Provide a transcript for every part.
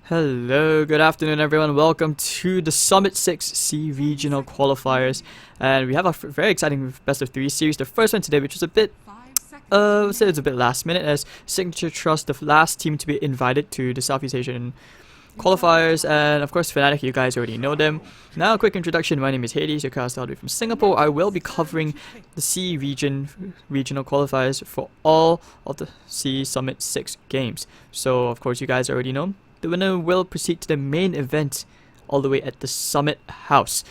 Hello, good afternoon everyone. Welcome to the Summit 6 C Regional Qualifiers. And we have a very exciting best of 3 series. The first one today, which was a bit, say it's a bit last minute, as Signature.Trust, the last team to be invited to the Southeast Asian Qualifiers. And of course Fnatic, you guys already know them. Now a quick introduction, my name is Hades, your cast all the way from Singapore. I will be covering the C Regional Qualifiers for all of the C Summit 6 games. So of course you guys already know. The winner will proceed to the main event all the way at the Summit House.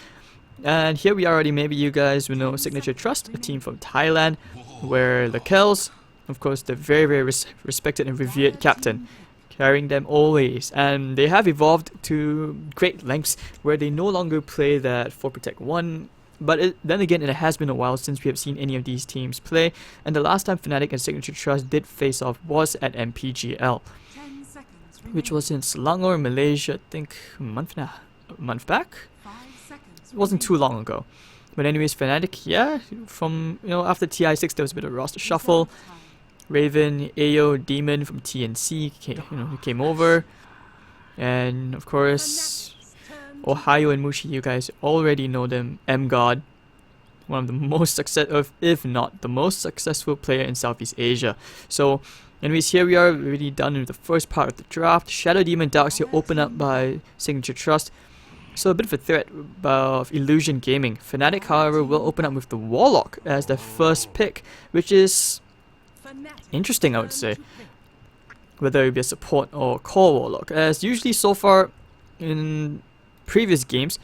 And here we are already, maybe you guys will know Signature.Trust, a team from Thailand, where the Kells, of course, the very respected and revered captain, carrying them always. And they have evolved to great lengths where they no longer play that 4 Protect 1. But then again, it has been a while since we have seen any of these teams play. And the last time Fnatic and Signature.Trust did face off was at MPGL, which was in Selangor, Malaysia, I think a month back? It wasn't too long ago. But anyways, Fnatic, yeah, from, after TI6 there was a bit of roster shuffle. Raven, Ayo, Demon from TNC came over. And of course, Ohio and Mushi, you guys already know them. M-God, one of the most successful, if not the most successful player in Southeast Asia. So anyways, here we are, already done with the first part of the draft. Shadow Demon Darkseer opened up by Signature.Trust. So a bit of a threat of Illusion Gaming. Fnatic, however, will open up with the Warlock as their first pick, which is interesting, I would say. Whether it be a support or core Warlock. As usually so far in previous games,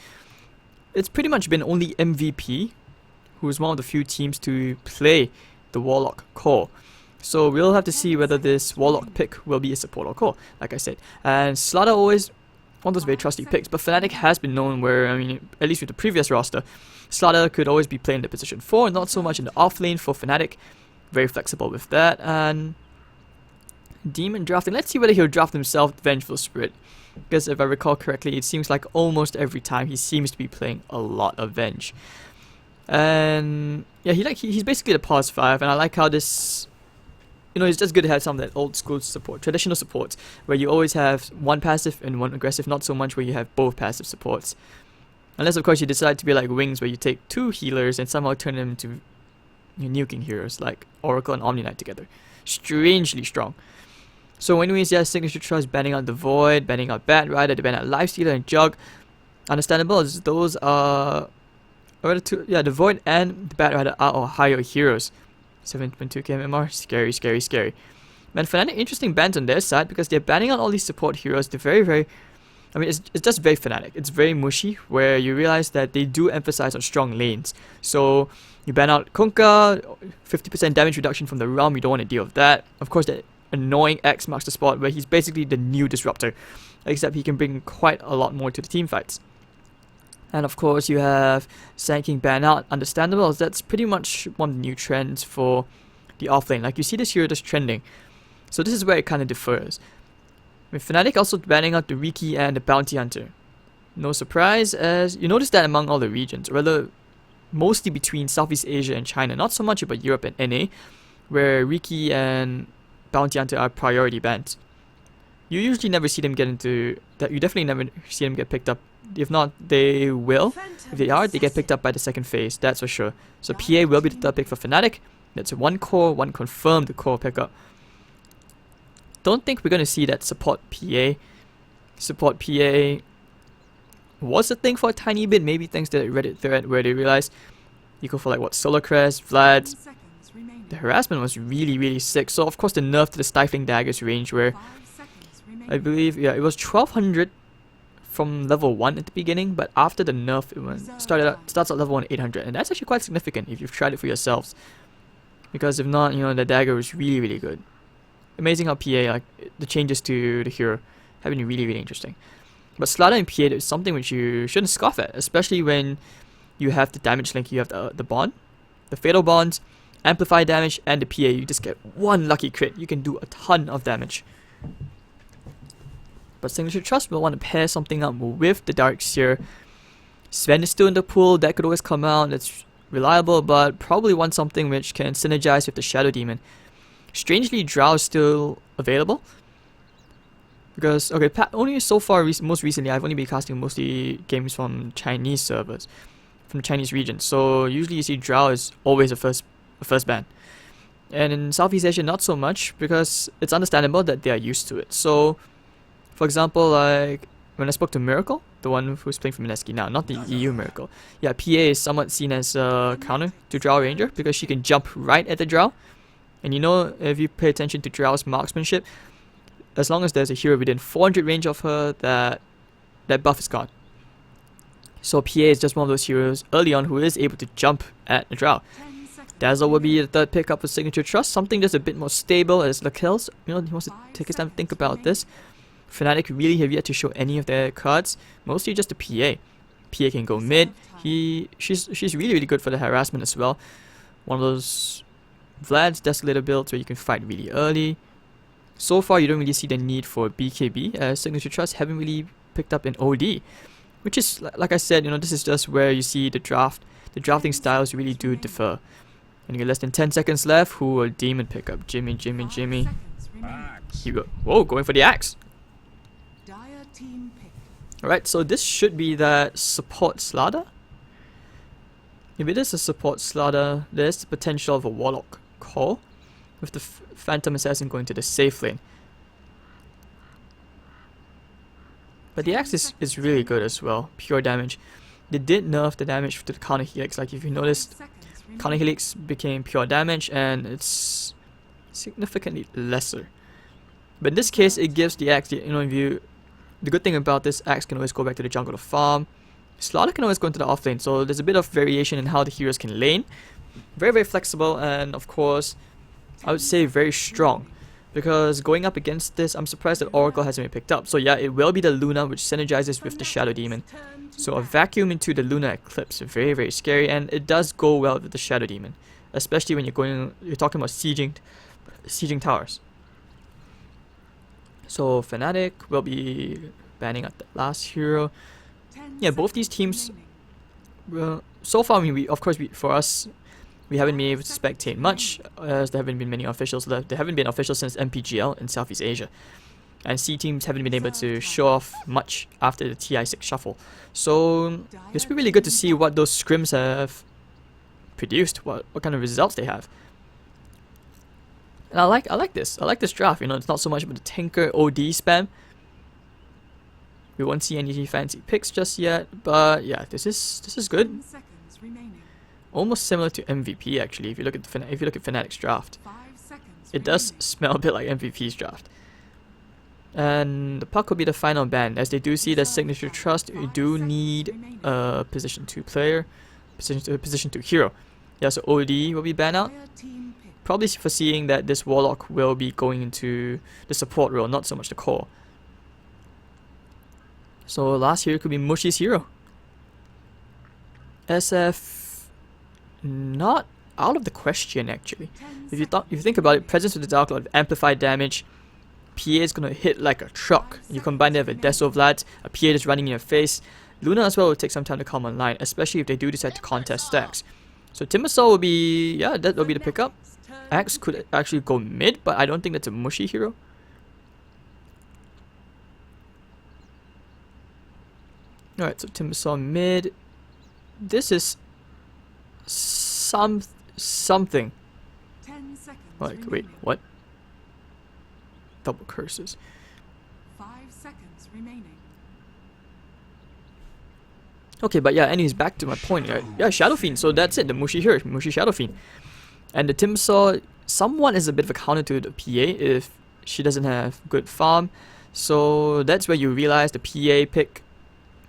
it's pretty much been only MVP, who is one of the few teams to play the Warlock core. So we'll have to see whether this Warlock pick will be a support or core, like I said. And Slaughter always one of those very trusty picks, but Fnatic has been known where, at least with the previous roster, Slaughter could always be playing the position 4, not so much in the off lane for Fnatic. Very flexible with that. And Demon drafting, let's see whether he'll draft himself Vengeful Spirit. Because if I recall correctly, it seems like almost every time he seems to be playing a lot of Venge. And yeah, he's basically the pause 5, and I like how this, it's just good to have some of that old school support, traditional supports, where you always have one passive and one aggressive, not so much where you have both passive supports. Unless of course you decide to be like Wings, where you take 2 healers and somehow turn them into nuking heroes like Oracle and Omni Knight together. Strangely strong. So anyways, yeah, Signature.Trust banning out the Void, banning out Bat Rider, they ban out Lifestealer and Jug. Understandable, as those are the Void and the Bat Rider are higher heroes. 7.2k MMR, scary. Man, Fnatic, interesting bans on their side because they're banning out all these support heroes. They're very, it's just very Fnatic. It's very mushy, where you realize that they do emphasize on strong lanes. So you ban out Kunkka, 50% damage reduction from the realm, you don't want to deal with that. Of course, that annoying X marks the spot, where he's basically the new disruptor, except he can bring quite a lot more to the team fights. And of course you have Sand King ban out, understandable, as that's pretty much one of the new trends for the offlane. Like you see this hero just trending. So this is where it kind of differs. With Fnatic also banning out the Riki and the Bounty Hunter. No surprise, as you notice that among all the regions, or rather mostly between Southeast Asia and China, not so much about Europe and NA, where Riki and Bounty Hunter are priority bans. You usually never see them get into that. You definitely never see them get picked up. If not, they will. If they are, they get picked up by the second phase, that's for sure. So PA will be the third pick for Fnatic. That's 1 core, 1 confirmed core pickup. Don't think we're going to see that support PA. Support PA was a thing for a tiny bit, maybe thanks to that Reddit thread where they realized you go for like what, Solar Crest, Vlad. The harassment was really sick. So of course the nerf to the Stifling Daggers range, where I believe, yeah, it was 1200 from level 1 at the beginning, but after the nerf it starts at level 1 800, and that's actually quite significant if you've tried it for yourselves, because if not, the dagger was really good. Amazing how PA, like the changes to the hero have been really interesting. But Slaughter and PA is something which you shouldn't scoff at, especially when you have the damage link, you have the bond, the fatal bonds, amplify damage, and the PA. You just get 1 lucky crit, you can do a ton of damage. But Signature.Trust will want to pair something up with the Darkseer. Sven is still in the pool, that could always come out, that's reliable, but probably want something which can synergize with the Shadow Demon. Strangely, Drow is still available, Because, okay, only so far, most recently, I've only been casting mostly games from Chinese servers, from the Chinese region. So usually you see Drow is always a first ban. And in Southeast Asia, not so much, because it's understandable that they are used to it. So, for example, like, when I spoke to Miracle, the one who's playing for Mineski now, not the EU Miracle. Yeah, PA is somewhat seen as a counter to Drow Ranger, because she can jump right at the Drow. And you know, if you pay attention to Drow's marksmanship, as long as there's a hero within 400 range of her, that buff is gone. So PA is just one of those heroes early on who is able to jump at the Drow. Dazzle will be the third pickup for Signature.Trust, something just a bit more stable as Lakels. You know, he wants to take his time to think about this. Fnatic really have yet to show any of their cards, mostly just the PA. PA can go mid. She's really good for the harassment as well. One of those Vlad's Desolator builds where you can fight really early. So far, you don't really see the need for BKB, as Signature.Trust haven't really picked up an OD, which is like I said, you know, this is just where you see the drafting styles really do differ. And you get less than 10 seconds left. Who will Demon pick up? Jimmy. You go. Whoa, going for the axe. Alright, so this should be that support Slaughter. If it is a support Slaughter, there's the potential of a Warlock call, with the Phantom Assassin going to the safe lane. But the axe is really good as well. Pure damage. They did nerf the damage to the counter helix. Like if you noticed, counter helix became pure damage and it's significantly lesser. But in this case, it gives the axe, you know, the good thing about this axe can always go back to the jungle to farm. Slaughter can always go into the off lane, so there's a bit of variation in how the heroes can lane. Very flexible, and of course, I would say very strong. Because going up against this, I'm surprised that Oracle hasn't been picked up. So yeah, it will be the Luna, which synergizes with the Shadow Demon. So a vacuum into the Luna Eclipse, very scary, and it does go well with the Shadow Demon, especially when you're talking about sieging towers. So Fnatic will be banning out the last hero. Yeah, both these teams. So far, I mean, for us, we haven't been able to spectate much, as there haven't been many officials left. There haven't been officials since MPGL in Southeast Asia. And C teams haven't been able to show off much after the TI6 shuffle. So it's really good to see what those scrims have produced, what kind of results they have. And I like this draft, you know, it's not so much about the tanker OD spam. We won't see any fancy picks just yet, but yeah, this is good. Almost similar to MVP actually. If you look at Fnatic's draft, it does smell a bit like MVP's draft. And the puck will be the final ban, as they do see that Signature.Trust you do need a position 2 player, position 2 hero. Yeah, so OD will be banned out. Probably foreseeing that this Warlock will be going into the support role, not so much the core. So last hero could be Mushi's hero. SF, not out of the question actually. If you think about it, Presence of the Dark Lord, amplified damage. PA is gonna hit like a truck. You combine that with Deso Vlad, a PA just running in your face. Luna as well will take some time to come online, especially if they do decide to contest stacks. So Timbersaw will be, yeah, that will be the pickup. Axe could actually go mid, but I don't think that's a Mushi hero. Alright, so Timbersaw mid. This is something. Like, wait, what? Double curses. 5 seconds remaining. Okay, but yeah, anyways, back to my point. Yeah, Shadow Fiend, so that's it, the Mushi here, Mushi Shadow Fiend. And the Timbersaw somewhat is a bit of a counter to the PA if she doesn't have good farm. So that's where you realize the PA pick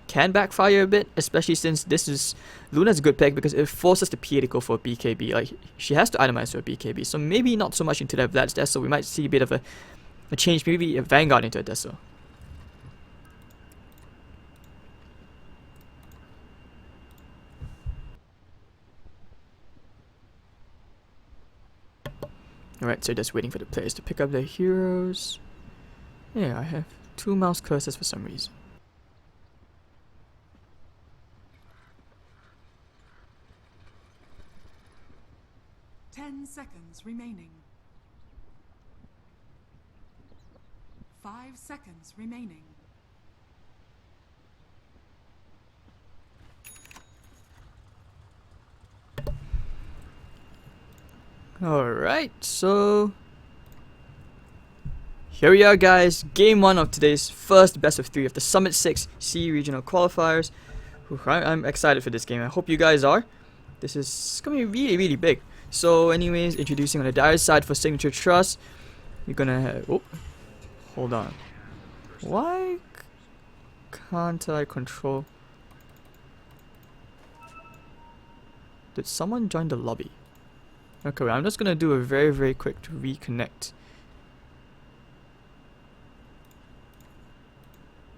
can backfire a bit, especially since Luna's a good pick because it forces the PA to go for a BKB. Like, she has to itemize for a BKB, so maybe not so much into that Vlad's Deso. We might see a bit of a change, maybe a Vanguard into a Deso. Alright, so just waiting for the players to pick up their heroes. Yeah, I have 2 mouse cursors for some reason. Ten seconds remaining. 5 seconds remaining. Alright, so here we are, guys. Game 1 of today's first best of 3 of the Summit 6 C Regional Qualifiers. I'm excited for this game. I hope you guys are. This is going to be really, really big. So anyways, introducing on the dire side for Signature.Trust. You're going to have... Oh, hold on. Why can't I control... Did someone join the lobby? Okay, I'm just gonna do a very, very quick to reconnect.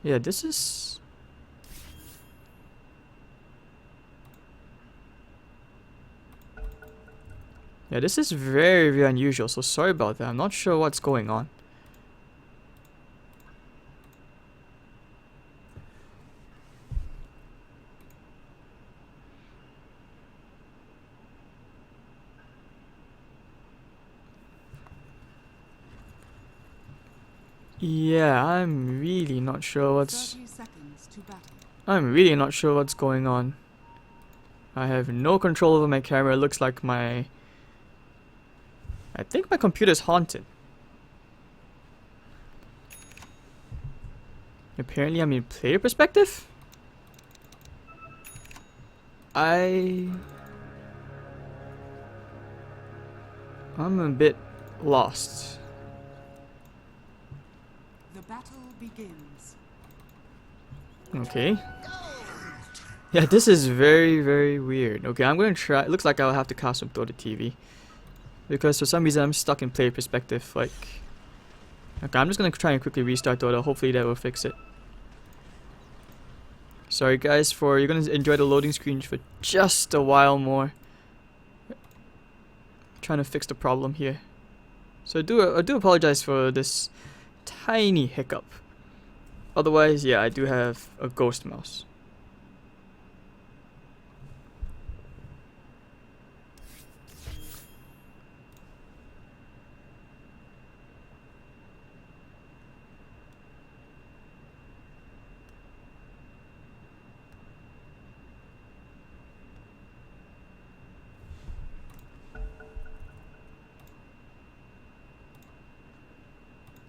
Yeah, this is... Yeah, this is very, very unusual, so sorry about that. I'm not sure what's going on. Yeah, I'm really not sure what's... 30 seconds to battle. I'm really not sure what's going on. I have no control over my camera. It looks like my... I think my computer's haunted. Apparently I'm in player perspective? I'm a bit lost. The battle begins. Okay. Yeah, this is very, very weird. Okay, I'm gonna try. It looks like I'll have to cast some through the TV. Because for some reason I'm stuck in player perspective. Like, okay, I'm just gonna try and quickly restart Dota. Hopefully that will fix it. Sorry guys, you're gonna enjoy the loading screen for just a while more. Trying to fix the problem here. So I do apologize for this tiny hiccup. Otherwise, yeah, I do have a ghost mouse.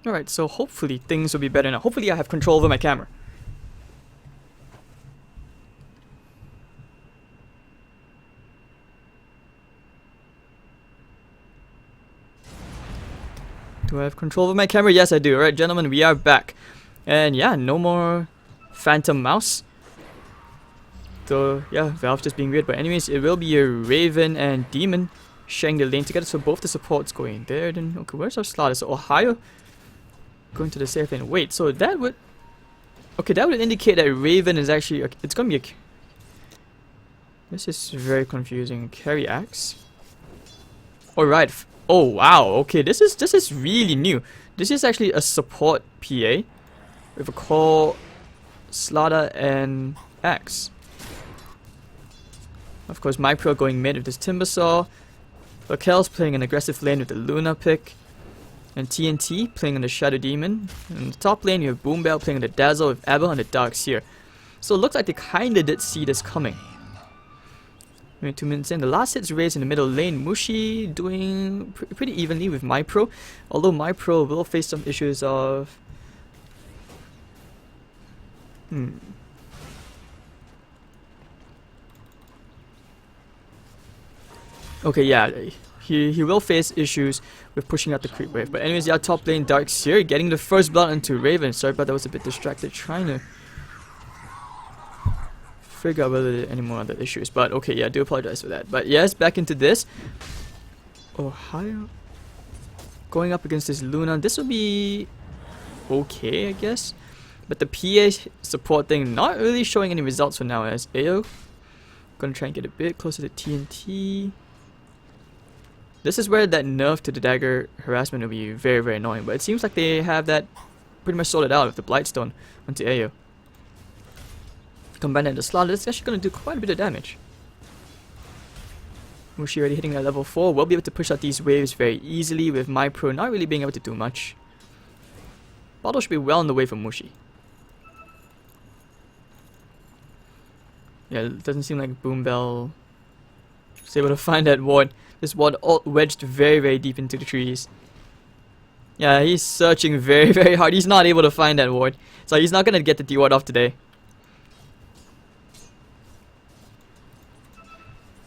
Alright, so hopefully things will be better now. Hopefully I have control over my camera. Do I have control over my camera? Yes, I do. Alright, gentlemen, we are back. And yeah, no more phantom mouse. So yeah, Valve just being weird. But anyways, it will be a Raven and Demon sharing the lane together. So both the supports going there. Then okay, where's our slaughter? So Ohio going to the safe lane. Wait, so that would... Okay, that would indicate that Raven is actually... Okay, it's gonna be a... This is very confusing. Carry axe? Alright. Oh, wow. Okay, this is really new. This is actually a support PA with a call, slaughter, and axe. Of course, Mypro going mid with this Timbersaw. Raquel's playing an aggressive lane with the Luna pick. And TNT playing on the Shadow Demon. And in the top lane, you have Boombell playing on the Dazzle with Abel and the Dark Seer. So it looks like they kinda did see this coming. Maybe 2 minutes in. The last hit's raised in the middle lane. Mushi doing pretty evenly with Mypro. Although Mypro will face some issues of... Okay, yeah. He will face issues with pushing out the creep wave. But anyways, yeah, top lane Dark Seer getting the first blood into Raven. Sorry about that, was a bit distracted trying to figure out whether there are any more other issues. But okay, yeah, I do apologize for that. But yes, back into this. Ohio going up against this Luna. This will be okay, I guess. But the PA support thing not really showing any results for now as AO. Gonna try and get a bit closer to TNT. This is where that nerf to the dagger harassment will be very, very annoying. But it seems like they have that pretty much sorted out with the Blightstone onto AO. Combine that into Slaughter, it's actually going to do quite a bit of damage. Mushi already hitting at level 4. We'll be able to push out these waves very easily with Mypro not really being able to do much. Bottle should be well on the way for Mushi. Yeah, it doesn't seem like Boom Bell is able to find that ward. This ward all wedged very, very deep into the trees. Yeah, he's searching very, very hard. He's not able to find that ward. So he's not going to get the D-ward off today.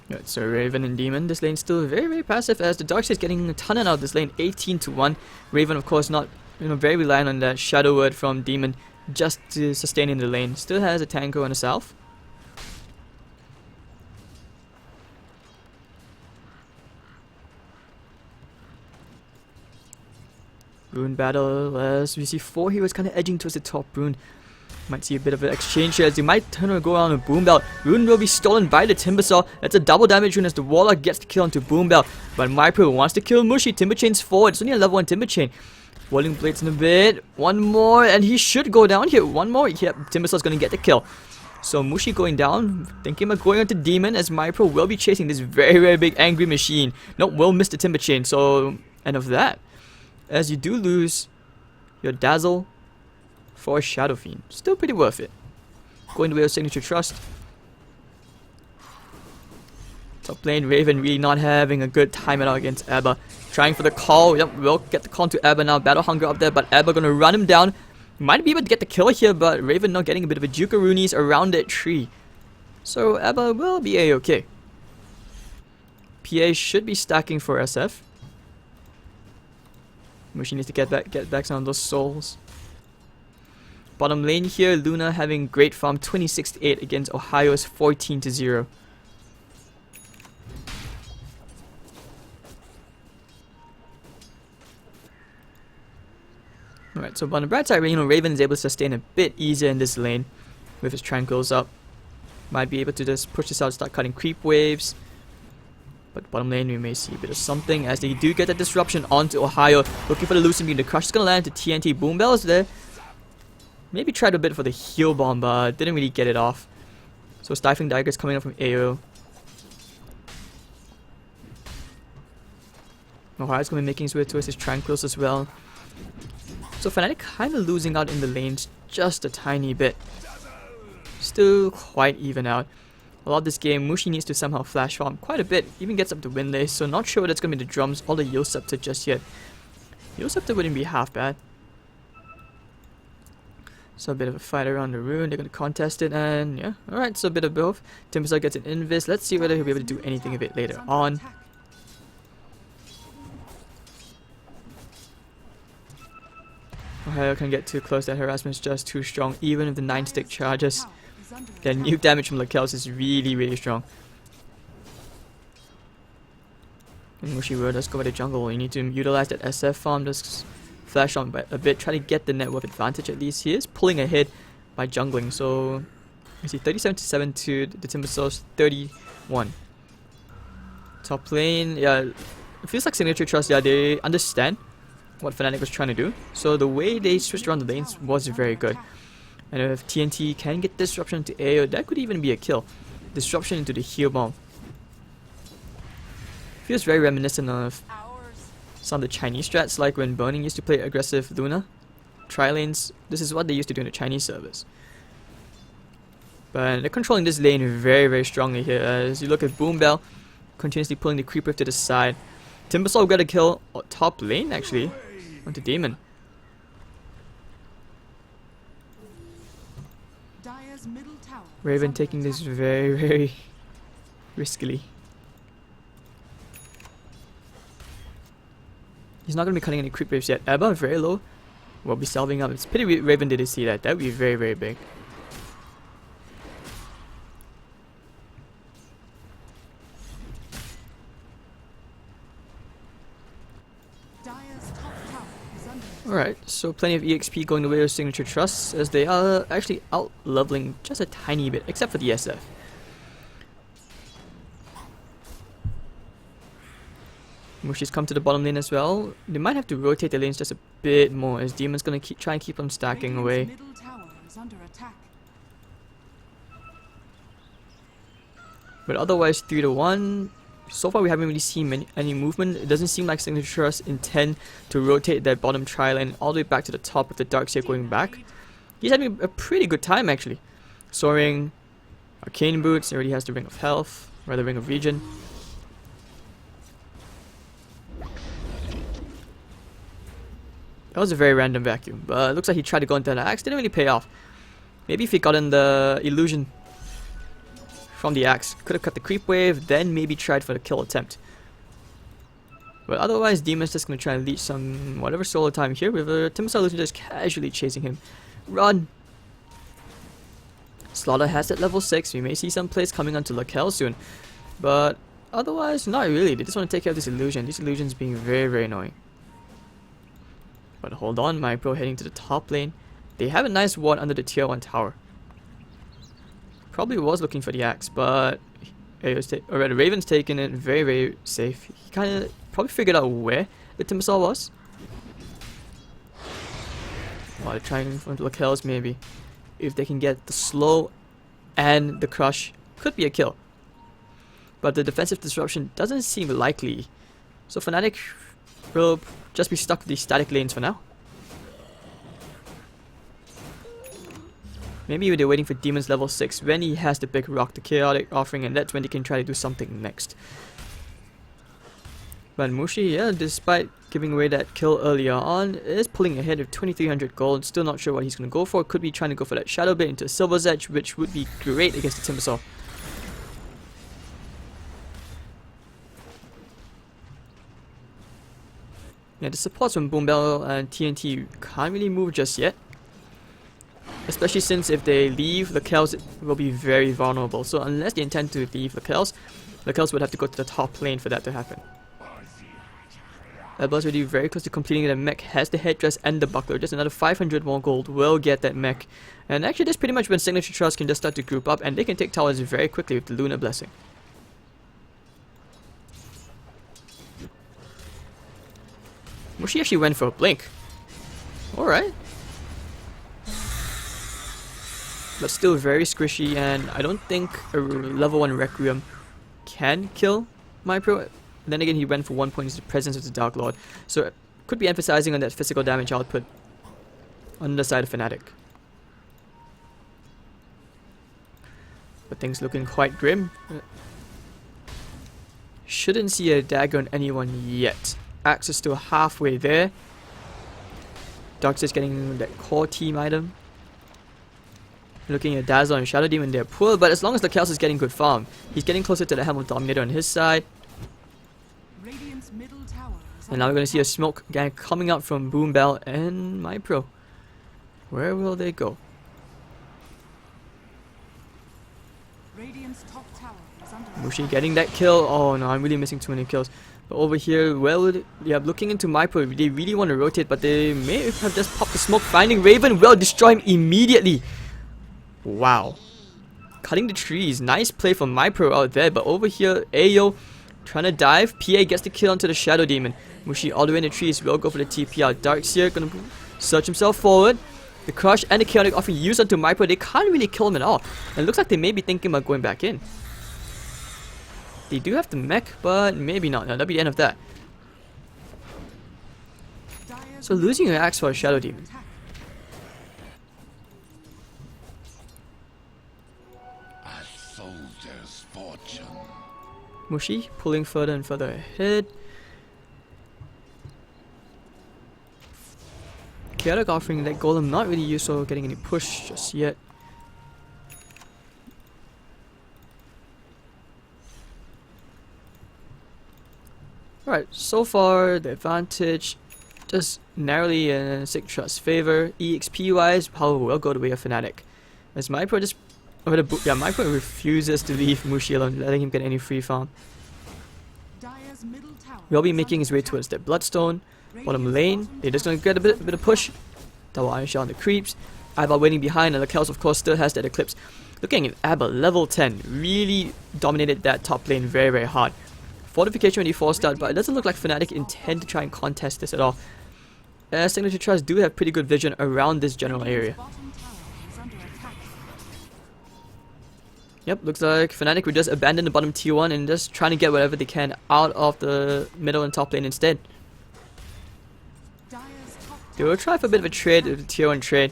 Right, so Raven and Demon, this lane still very, very passive as the Darkseid is getting a ton out of this lane, 18-1. Raven, of course, not very reliant on that Shadow Word from Demon just to sustain in the lane. Still has a Tango on the south. Rune battle as we see 4 heroes kind of edging towards the top rune. Might see a bit of an exchange here as they might turn and go around a Boom Bell. Rune will be stolen by the Timbersaw. That's a double damage rune as the Warlock gets the kill onto Boom Bell. But MyPro wants to kill Mushi. Timber Chain's forward. It's only a level 1 Timber Chain. Whirling Blades in a bit. One more and he should go down here. One more. Yep, Timbersaw's going to get the kill. So Mushi going down. Thinking about going onto Demon as MyPro will be chasing this very, very big angry machine. Nope, will miss the Timber Chain. So, end of that. As you do lose your Dazzle for Shadow Fiend. Still pretty worth it. Going the way of Signature.Trust. Top lane, Raven really not having a good time at all against Abba. Trying for the call. Yep, we'll get the call to Abba now. Battle Hunger up there, but Abba gonna run him down. Might be able to get the kill here, but Raven not getting a bit of a Jukaroonies around that tree. So Abba will be a-okay. PA should be stacking for SF. Mushi needs to get back some of those souls. Bottom lane here, Luna having great farm, 26-8 against Ohio's 14-0. Alright, so on the bright side, Raven is able to sustain a bit easier in this lane with his Tranquils up. Might be able to just push this out, start cutting creep waves. But bottom lane, we may see a bit of something as they do get the disruption onto Ohio. Looking for the Lucent Beam. The Crush is going to land into TNT. Boom Bell is there. Maybe tried a bit for the heal bomb, but didn't really get it off. So Stifling Dagger is coming up from AO. Ohio's going to be making his way towards his Tranquils as well. So Fnatic kind of losing out in the lanes just a tiny bit. Still quite even out. A lot of this game, Mushi needs to somehow flash farm quite a bit. Even gets up to Windlace, so not sure that's going to be the drums or the Yield Scepter just yet. Yield Scepter wouldn't be half bad. So a bit of a fight around the rune. They're going to contest it and yeah. Alright, so a bit of both. Timbersaw gets an invis. Let's see whether he'll be able to do anything of it later on. Ohio can get too close. That harassment is just too strong. Even if the 9-stick charges. The nuke damage from Lakels is really, really strong. And Mushi will just go by the jungle. You need to utilize that SF farm. Just flash on a bit. Try to get the net worth advantage at least. He is pulling ahead by jungling. So, you see 37-7 to the Timbersaw's 31. Top lane, yeah. It feels like Signature.Trust, yeah, they understand what Fnatic was trying to do. So the way they switched around the lanes was very good. And if TNT can get disruption to AO, that could even be a kill. Disruption into the heal bomb. Feels very reminiscent of some of the Chinese strats, like when Burning used to play aggressive Luna. Tri-lanes, this is what they used to do in the Chinese servers. But they're controlling this lane very, very strongly here. As you look at Boom Bell, continuously pulling the creeper to the side. Timbersaw got a kill top lane actually, onto Demon. Raven taking this very, very riskily. He's not going to be cutting any creep waves yet. Abba, very low. Will be salving up. It's pity Raven didn't see that. That would be very, very big. Alright, so plenty of EXP going the way of Signature.Trust as they are actually out leveling just a tiny bit, except for the SF. Mushi's come to the bottom lane as well. They might have to rotate the lanes just a bit more as Demon's gonna try and keep them stacking away. But otherwise 3-1. So far we haven't really seen any movement. It doesn't seem like Signature.Trust intend to rotate that bottom tri-lane all the way back to the top with the Darkseer going back. He's having a pretty good time actually. Soaring, Arcane Boots, already has the Ring of Health, or the Ring of Regen. That was a very random vacuum, but it looks like he tried to go into the axe, didn't really pay off. Maybe if he got in the illusion from the axe, could have cut the creep wave, then maybe tried for the kill attempt. But otherwise, Demon's just going to try and leech some whatever solo time here with a Timbersaw Illusion just casually chasing him. Run! Slaughter has at level 6, we may see some plays coming onto Lakel soon. But otherwise, not really, they just want to take care of this illusion. This illusion's being very, very annoying. But hold on, MyPro heading to the top lane. They have a nice ward under the tier 1 tower. Probably was looking for the axe, but the Raven's taken it very, very safe. He kind of probably figured out where the Timbersaw was. Oh, they're trying for the Lakels maybe. If they can get the slow and the crush, could be a kill. But the defensive disruption doesn't seem likely. So Fnatic will just be stuck with these static lanes for now. Maybe they're waiting for Demon's level 6 when he has the big rock, the chaotic offering, and that's when they can try to do something next. But Mushi, yeah, despite giving away that kill earlier on, is pulling ahead with 2300 gold. Still not sure what he's going to go for. Could be trying to go for that Shadow Blade into a Silver's Edge, which would be great against the Timbersaw. Yeah, the supports from Boombell and TNT can't really move just yet. Especially since if they leave, the Kells will be very vulnerable. So unless they intend to leave the Kells would have to go to the top lane for that to happen. That was already very close to completing. The mech has the headdress and the buckler. Just another 500 more gold will get that mech. And actually that's pretty much when Signature.Trust can just start to group up and they can take towers very quickly with the Lunar Blessing. Mushi actually went for a blink. Alright. But still very squishy, and I don't think a level 1 Requiem can kill MyPro. Then again, he went for 1 point into the presence of the Dark Lord. So it could be emphasizing on that physical damage output on the side of Fnatic. But things looking quite grim. Shouldn't see a dagger on anyone yet. Axe is still halfway there. Darkseer's getting that core team item. Looking at Dazzle and Shadow Demon, they're poor, but as long as the Kels is getting good farm, he's getting closer to the Helm of Dominator on his side. And now we're going to see a smoke gang coming out from Boombell and MyPro. Where will they go? Mushi getting that kill. Oh no, I'm really missing too many kills. But over here, well, yeah, looking into MyPro, they really want to rotate, but they may have just popped the smoke. Finding Raven, will destroy him immediately. Wow. Cutting the trees. Nice play from MyPro out there. But over here, Ayo trying to dive. PA gets the kill onto the Shadow Demon. Mushi all the way in the trees. Will go for the TP out. Darkseer gonna search himself forward. The Crush and the Chaotic offering used onto MyPro. They can't really kill him at all. And it looks like they may be thinking about going back in. They do have the mech, but maybe not. No, that'll be the end of that. So losing your axe for a Shadow Demon. Mushi pulling further and further ahead. Chaotic offering that golem not really useful, getting any push just yet. Alright, so far the advantage just narrowly in sig.trust favor. EXP wise, power will go the way of Fnatic. As MyPro just MyPro refuses to leave Mushi alone, letting him get any free farm. Will be making his way towards that Bloodstone. Bottom lane, they're just gonna get a bit of push. Double Iron Shot on the creeps. Abba waiting behind, and the Kels of course still has that Eclipse. Looking at Abba, level 10, really dominated that top lane very, very hard. Fortification when he forced out, but it doesn't look like Fnatic intend to try and contest this at all. Signature.Trust do have pretty good vision around this general area. Yep, looks like Fnatic would just abandon the bottom tier 1 and just trying to get whatever they can out of the middle and top lane instead. Dire's top They will try for a bit of a trade, a tier 1 trade.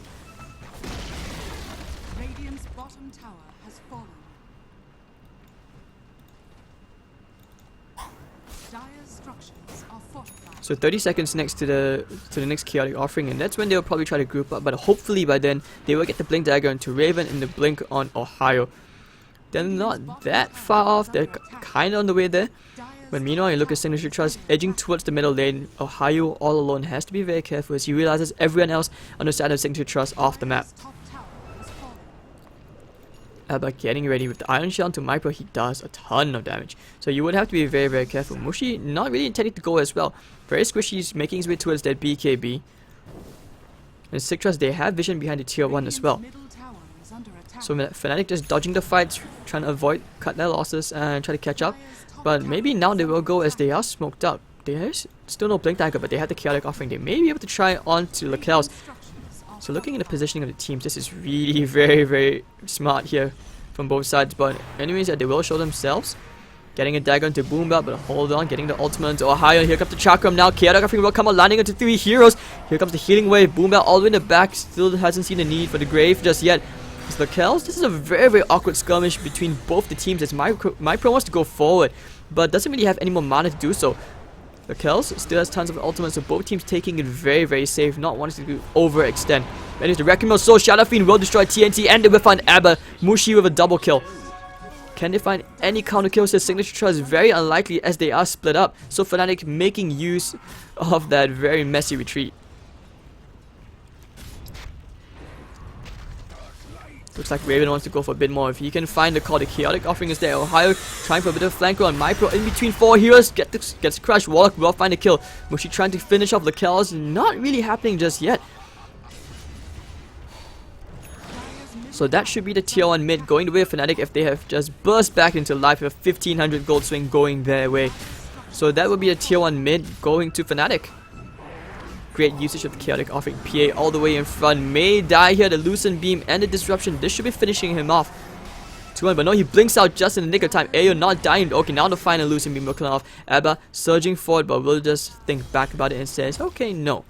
Radiant's bottom tower has fallen. Dire's structures are fortified. So 30 seconds next to the next chaotic offering, and that's when they'll probably try to group up, but hopefully by then they will get the blink dagger into Raven and the blink on Ohio. They're not that far off, they're kind of on the way there. But meanwhile, you look at Signature.Trust edging towards the middle lane. Ohio all alone has to be very careful as he realizes everyone else on the side of Signature.Trust off the map. Dire's top tower has fallen. Abba getting ready with the Iron Shell to Micro, he does a ton of damage. So you would have to be very, very careful. Mushi not really intending to go as well. Very squishy, he's making his way towards that BKB. And Sig.Trust, they have vision behind the tier 1 as well. Radiant's middle tower is under attack. So Fnatic just dodging the fights, trying to avoid, cut their losses and try to catch up. But maybe now they will go as they are smoked up. There's still no blink dagger, but they have the chaotic offering. They may be able to try on to Lakel's. Structures are So looking at the positioning of the teams, this is really very, very smart here from both sides. But anyways, they will show themselves. Getting a dagger into Boombelt, but hold on, getting the ultimate into Ohio. Here comes the Chakram now. Chaotic offering will come out, landing into 3 heroes. Here comes the healing wave. Boombelt all the way in the back. Still hasn't seen the need for the grave just yet. It's Lakel's. This is a very, very awkward skirmish between both the teams as my pro wants to go forward, but doesn't really have any more mana to do so. Lakel's still has tons of ultimates, so both teams taking it very, very safe, not wanting to overextend. Anyways, the Wrecking Ball Soul, Shadow Fiend will destroy TNT, and they will find Abba. Mushi with a double kill. Can they find any counter kills? His Signature.Trust is very unlikely as they are split up, so Fnatic making use of that very messy retreat. Looks like Raven wants to go for a bit more. If he can find the call, the chaotic offering is there. Ohio trying for a bit of flanker on MyPro in between 4 heroes. Gets crushed. Warlock will find a kill. Mushi trying to finish off Lakel's. Not really happening just yet. So that should be the tier 1 mid going the way of Fnatic if they have just burst back into life with a 1500 gold swing going their way. So that would be a tier 1 mid going to Fnatic. Great usage of the chaotic offering. PA all the way in front. May die here. The Lucent Beam and the Disruption. This should be finishing him off. 2-1, but no, he blinks out just in the nick of time. Ayo not dying. Okay, now the final Lucent Beam will kill off. Abba surging forward, but will just think back about it and says, okay, no.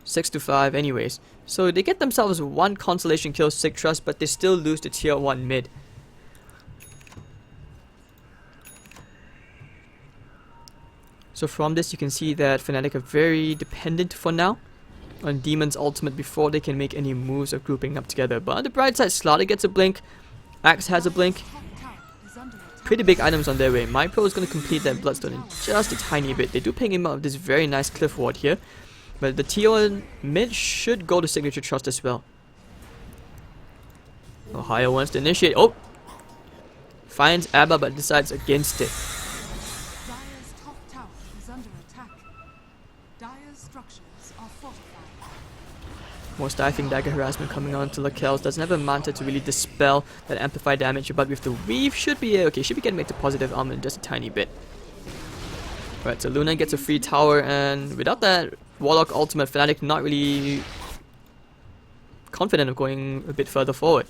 6-5 anyways. So they get themselves 1 consolation kill, Sig.Trust, but they still lose the tier 1 mid. So from this you can see that Fnatic are very dependent for now on Demon's ultimate before they can make any moves of grouping up together. But on the bright side, Slaughter gets a blink, Axe has a blink. top tower is under attack. Pretty big items on their way. MyPro is going to complete that Bloodstone in just a tiny bit. They do ping him up with this very nice cliff ward here. But the tier 1 mid should go to Signature.Trust as well. Ohio wants to initiate. Oh! Finds Abba but decides against it. Dire's top tower is under attack. Dire's structures are fortified. More Stifling Dagger harassment coming on to Lakel's. Doesn't have a Manta to really dispel that amplified damage, but with the Weave should be okay. Should be getting back to positive armor in just a tiny bit. Right, so Luna gets a free tower, and without that Warlock ultimate, Fnatic not really confident of going a bit further forward.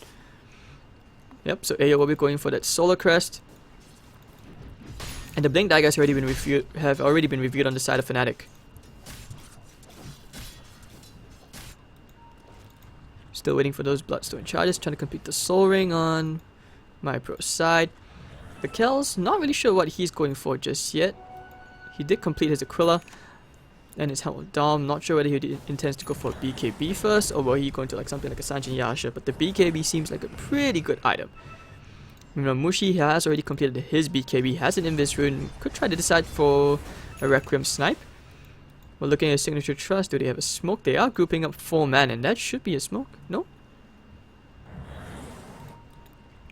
Yep, so Ayo will be going for that Solar Crest. And the Blink Dagger has already been reviewed on the side of Fnatic. Still waiting for those Bloodstone charges, trying to complete the Soul Ring on MyPro's side. The Kel's not really sure what he's going for just yet. He did complete his Aquila and his Helm of Dom. Not sure whether he intends to go for a BKB first or will he going to like something like a Sanjin Yasha, but the BKB seems like a pretty good item. Remember, Mushi has already completed his BKB, has an Invis rune, could try to decide for a Requiem Snipe. We're looking at Signature.Trust. Do they have a smoke? They are grouping up 4 man, and that should be a smoke. No?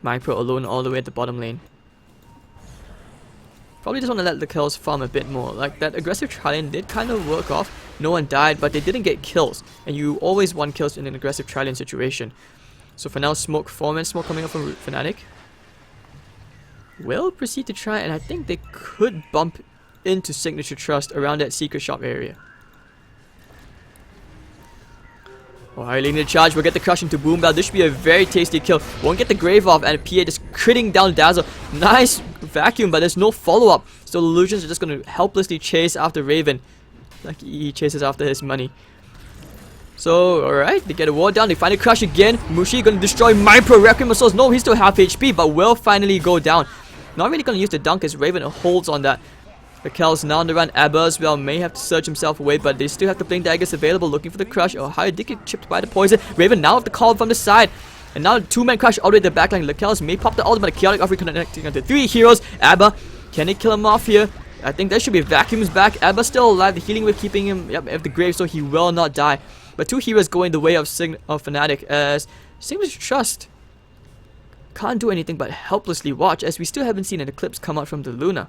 MyPro alone all the way at the bottom lane. Probably just want to let the kills farm a bit more. Like that aggressive Trillion did kind of work off. No one died, but they didn't get kills. And you always want kills in an aggressive Trillion situation. So for now, smoke, 4-man smoke coming up from Fnatic. Will proceed to try, and I think they could bump into Signature.Trust around that secret shop area. Alright, leading the charge. We'll get the crush into Boom Bell. This should be a very tasty kill. Won't get the Grave off, and PA just critting down Dazzle. Nice vacuum, but there's no follow-up. So the Illusions are just going to helplessly chase after Raven. Like he chases after his money. So, alright, they get a ward down. They find a crush again. Mushi going to destroy Micro Requiem of Souls. No, he's still half HP, but will finally go down. Not really going to use the dunk as Raven holds on that. Raquel's now on the run. Abba as well may have to search himself away, but they still have the Blink Daggers available, looking for the crush. Oh, how did get chipped by the poison? Raven now have the call from the side. And now two-man crush all the way to the backline. Lakel's may pop the ultimate. Chaotic Offering connecting onto 3 heroes. Abba, can they kill him off here? I think there should be vacuums back. Abba's still alive. The healing wave keeping him at the grave, so he will not die. But 2 heroes going the way of Fnatic as Signature.Trust can't do anything but helplessly watch, as we still haven't seen an eclipse come out from the Luna.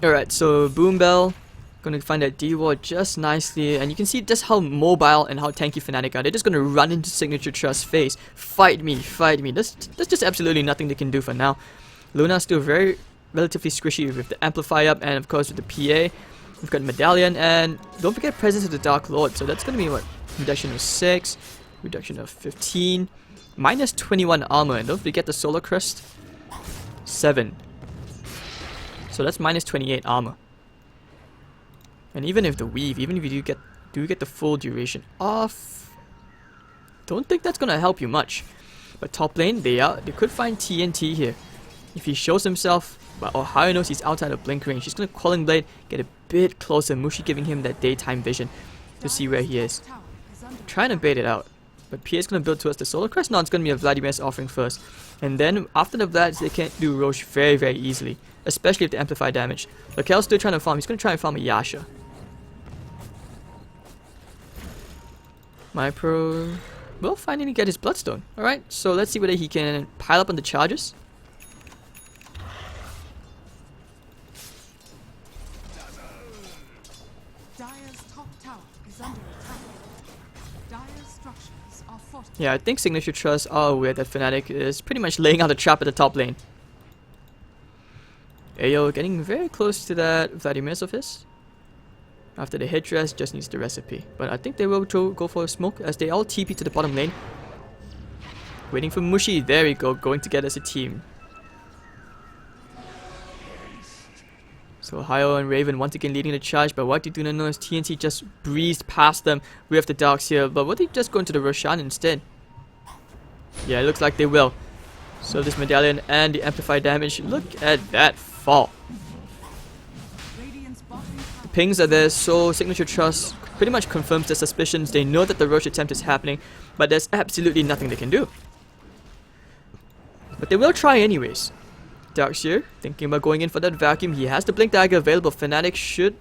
Alright, so Boom Bell gonna find that D-ward just nicely, and you can see just how mobile and how tanky Fnatic are. They're just gonna run into Signature.Trust's face. Fight me, fight me. There's just absolutely nothing they can do for now. Luna's still relatively squishy with the Amplify up, and of course with the PA. We've got Medallion, and don't forget Presence of the Dark Lord. So that's gonna be what? Reduction of 6, reduction of 15, minus 21 armor, and don't forget the Solar Crest, 7. So that's minus 28 armor. And even if the weave, even if you do get the full duration off, don't think that's gonna help you much. But top lane, they could find TNT here. If he shows himself, well, Ohio knows he's outside of blink range. He's gonna Quelling Blade, get a bit closer. Mushi giving him that daytime vision to see where he is. Trying to bait it out. But PA is gonna build towards the Solar Crest. No, it's gonna be a Vladimir's offering first. And then after the Vlads, they can't do Roche very, very easily. Especially if they amplify damage. Raquel's still trying to farm. He's gonna try and farm a Yasha. Mypro will finally get his Bloodstone. Alright, so let's see whether he can pile up on the charges. Dire's top tower is under attack. Dire's structures are fortified. Yeah, I think Signature.Trust are aware that Fnatic is pretty much laying out a trap at the top lane. Ayo getting very close to that Vladimir's of his. After the headdress, just needs the recipe. But I think they will go for a smoke as they all TP to the bottom lane. Waiting for Mushi. There we go, going together as a team. So Ohio and Raven once again leading the charge, but what they do not know is TNT just breezed past them with the darks here. But will they just go into the Roshan instead? Yeah, it looks like they will. So this Medallion and the amplified damage, look at that fall. The pings are there, so Signature.Trust pretty much confirms their suspicions. They know that the Roche attempt is happening, but there's absolutely nothing they can do. But they will try anyways. Darkseer thinking about going in for that vacuum. He has the Blink Dagger available. Fnatic should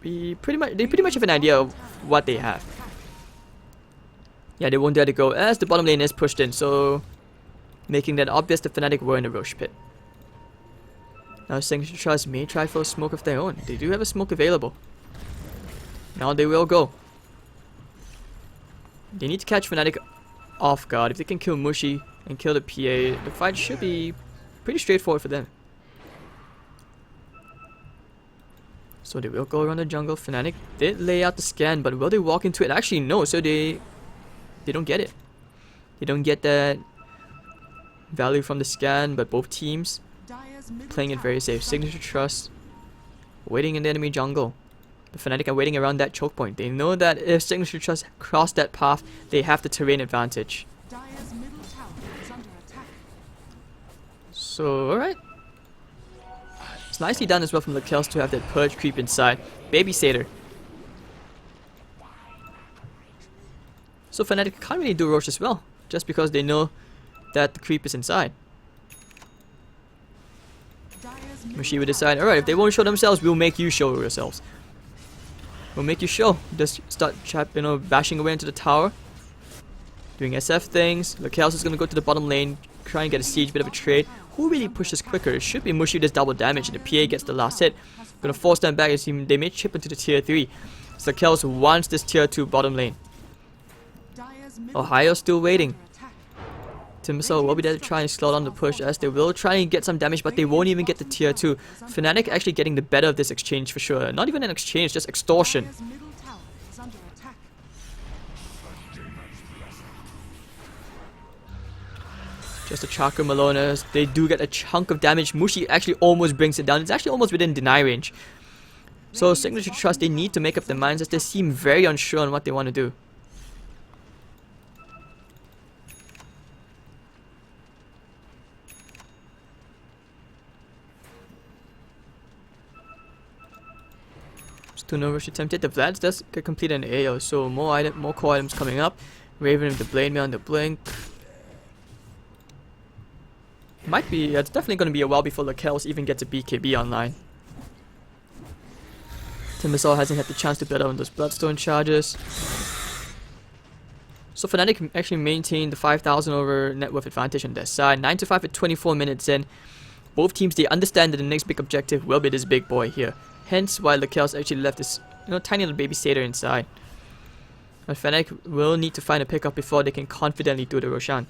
be pretty much have an idea of what they have. Yeah, they won't dare to go as the bottom lane is pushed in, so making that obvious the Fnatic were in the Roche pit. Now Signature.Trust may try for a smoke of their own. They do have a smoke available. Now they will go. They need to catch Fnatic off guard. If they can kill Mushi and kill the PA, the fight should be pretty straightforward for them. So they will go around the jungle. Fnatic did lay out the scan, but will they walk into it? Actually no, so they don't get it. They don't get that value from the scan, but both teams playing it very safe. Signature.Trust waiting in the enemy jungle. The Fnatic are waiting around that choke point. They know that if Signature.Trust cross that path, they have the terrain advantage. Dire's middle tower is under attack. So, alright. It's nicely done as well from the Kells to have that purge creep inside. Babysitter. So Fnatic can't really do Roche as well, just because they know that the creep is inside. Mushi will decide, alright, if they won't show themselves, we'll make you show yourselves. We'll make you show. Just start bashing away into the tower. Doing SF things. Lakel's is gonna go to the bottom lane, try and get a siege, bit of a trade. Who really pushes quicker? It should be Mushi who does double damage, and the PA gets the last hit. Gonna force them back as they may chip into the tier 3. So Lakel's wants this tier 2 bottom lane. Ohio still waiting. Timbersaw will be there to try and slow down the push, as they will try and get some damage, but they won't even get the tier 2. Fnatic actually getting the better of this exchange for sure. Not even an exchange, just extortion. Just a Chakra Malonas. They do get a chunk of damage. Mushi actually almost brings it down. It's actually almost within deny range. So Signature.Trust, they need to make up their minds, as they seem very unsure on what they want to do. No rush attempted. The Vlad does complete an AO, so more core items coming up. Raven with the Blade Mail and the Blink. Might be, it's definitely going to be a while before Lakel's even gets a BKB online. Timbersaw hasn't had the chance to build up on those Bloodstone charges. So Fnatic actually maintained the 5,000 over net worth advantage on their side. 9-5 at 24 minutes in. Both teams, they understand that the next big objective will be this big boy here. Hence why Lakel's actually left this, tiny little baby satyr inside. But Fnatic will need to find a pickup before they can confidently do the Roshan.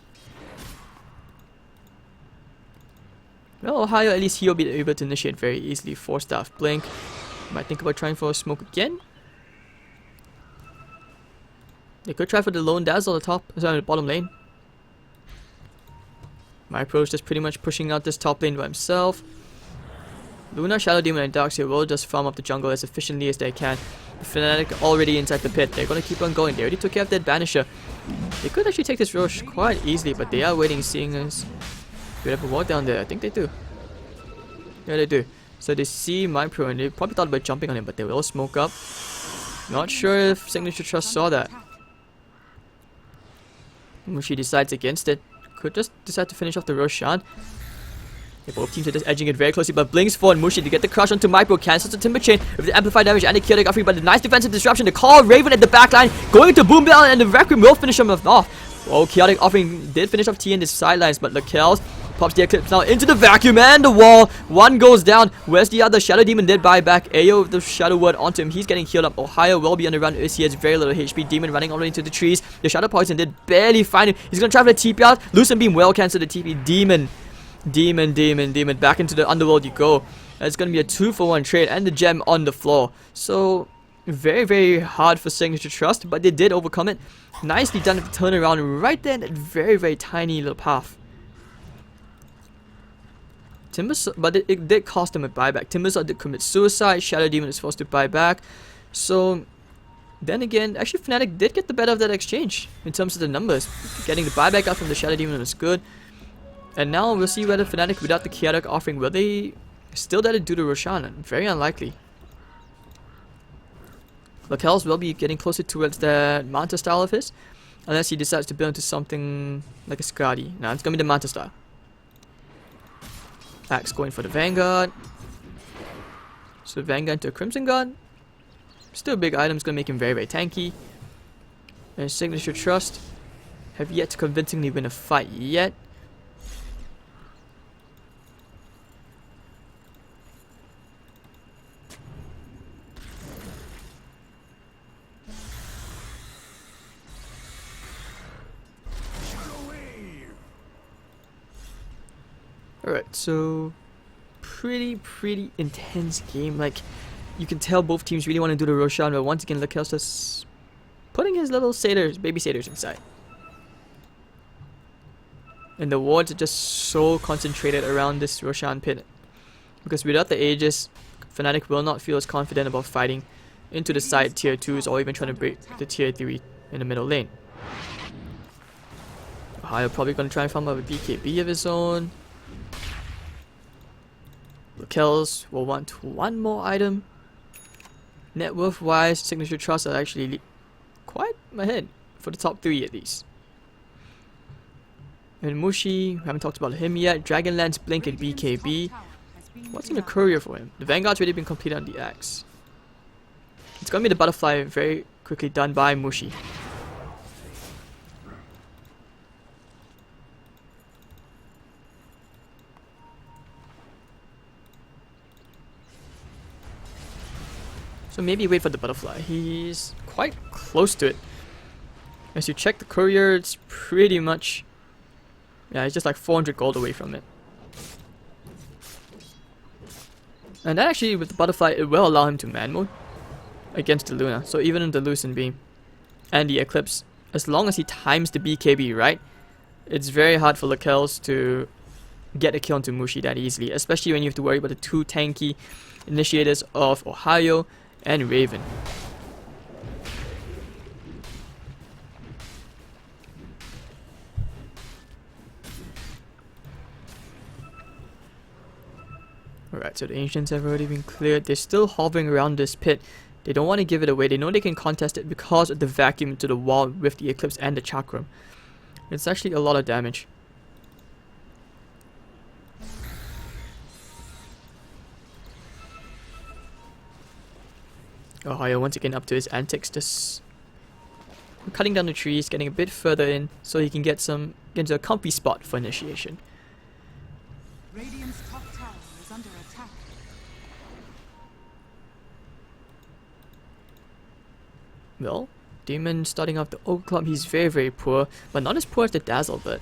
Well, Ohio, at least he'll be able to initiate very easily. 4-staff Blink. Might think about trying for a smoke again. They could try for the lone dazzle at the bottom lane. My approach is pretty much pushing out this top lane by himself. Luna, Shadow Demon, and Darkseer will just farm up the jungle as efficiently as they can. The Fnatic already inside the pit. They're going to keep on going. They already took care of that Banisher. They could actually take this Rosh quite easily, but they are waiting, seeing us. Do we have a wall down there? I think they do. Yeah, they do. So they see MyPro and they probably thought about jumping on him, but they will smoke up. Not sure if Signature.Trust saw that. Mushi decides against it. Could just decide to finish off the Roshan. Both teams are just edging it very closely, but Blinks for and Mushi to get the crush onto MyPro, cancels the Timber Chain with the amplified damage and the chaotic offering, but the nice defensive disruption. The call Raven at the backline, going to Boom Bell, and the Requiem will finish him off. Oh, chaotic offering did finish off T in the sidelines, but Lakel's pops the Eclipse now into the vacuum and the wall. One goes down. Where's the other? Shadow Demon did buy back. AO with the Shadow Word onto him. He's getting healed up. Ohio will be on the run. He has very little HP. Demon running all the way into the trees. The Shadow Poison did barely find him. He's going to try for the TP out. Lucent Beam will cancel the TP. Demon. Back into the underworld you go. It's going to be a 2-for-1 trade and the gem on the floor. So, very, very hard for Signature.Trust, but they did overcome it. Nicely done with the turnaround right there in that very, very tiny little path. But it did cost them a buyback. Timbersaw did commit suicide. Shadow Demon is forced to buy back. So, then again, actually Fnatic did get the better of that exchange in terms of the numbers. Getting the buyback out from the Shadow Demon was good. And now we'll see whether Fnatic, without the chaotic offering, will they still dare to do the Roshan? Very unlikely. Lakel's will be getting closer towards that Manta style of his, unless he decides to build into something like a Skadi. Now it's gonna be the Manta style. Axe going for the Vanguard. So Vanguard into a Crimson Guard. Still a big item, is gonna make him very, very tanky. And Signature.Trust have yet to convincingly win a fight yet. Alright, so pretty intense game. Like, you can tell both teams really want to do the Roshan, but once again, Lakel's just putting his little satyrs, baby satyrs inside. And the wards are just so concentrated around this Roshan pit. Because without the Aegis, Fnatic will not feel as confident about fighting into the side tier 2s or even trying to break the tier 3 in the middle lane. Ohio probably going to try and farm up a BKB of his own. Lakel's will want one more item. Net worth wise, Signature.Trust are actually quite ahead for the top 3 at least. And Mushi, we haven't talked about him yet. Dragonlance, Blink, and BKB. What's in the courier for him? The Vanguard's already been completed on the Axe. It's gonna be the Butterfly, very quickly done by Mushi. So maybe wait for the Butterfly. He's quite close to it. As you check the courier, it's pretty much... yeah, it's just like 400 gold away from it. And that actually, with the butterfly, it will allow him to man mode against the Luna. So even in the Lucent Beam and the Eclipse, as long as he times the BKB right, it's very hard for Lakels to get a kill onto Mushi that easily, especially when you have to worry about the two tanky initiators of Ohio and Raven. Alright, so the Ancients have already been cleared. They're still hovering around this pit. They don't want to give it away. They know they can contest it because of the vacuum into the wall with the Eclipse and the Chakram. It's actually a lot of damage. Ohio once again up to his antics, just cutting down the trees, getting a bit further in so he can get into a comfy spot for initiation. Radiant's top tower is under attack. Well, Demon starting off the Ogre Club, he's very poor, but not as poor as the Dazzle, but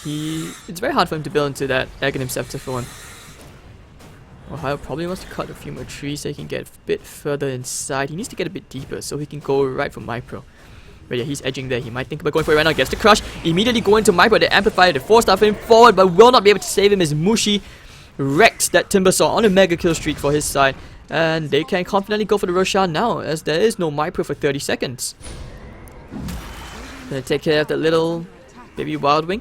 it's very hard for him to build into that Aghanim Scepter for one. Ohio probably wants to cut a few more trees so he can get a bit further inside. He needs to get a bit deeper so he can go right for Mypro. But yeah, he's edging there. He might think about going for it right now. Gets the crush. Immediately going to Mypro. The Amplifier, the force stuff him forward, but will not be able to save him as Mushi wrecks that Timbersaw on a mega kill streak for his side. And they can confidently go for the Roshan now, as there is no Mypro for 30 seconds. Gonna take care of that little baby Wild Wing.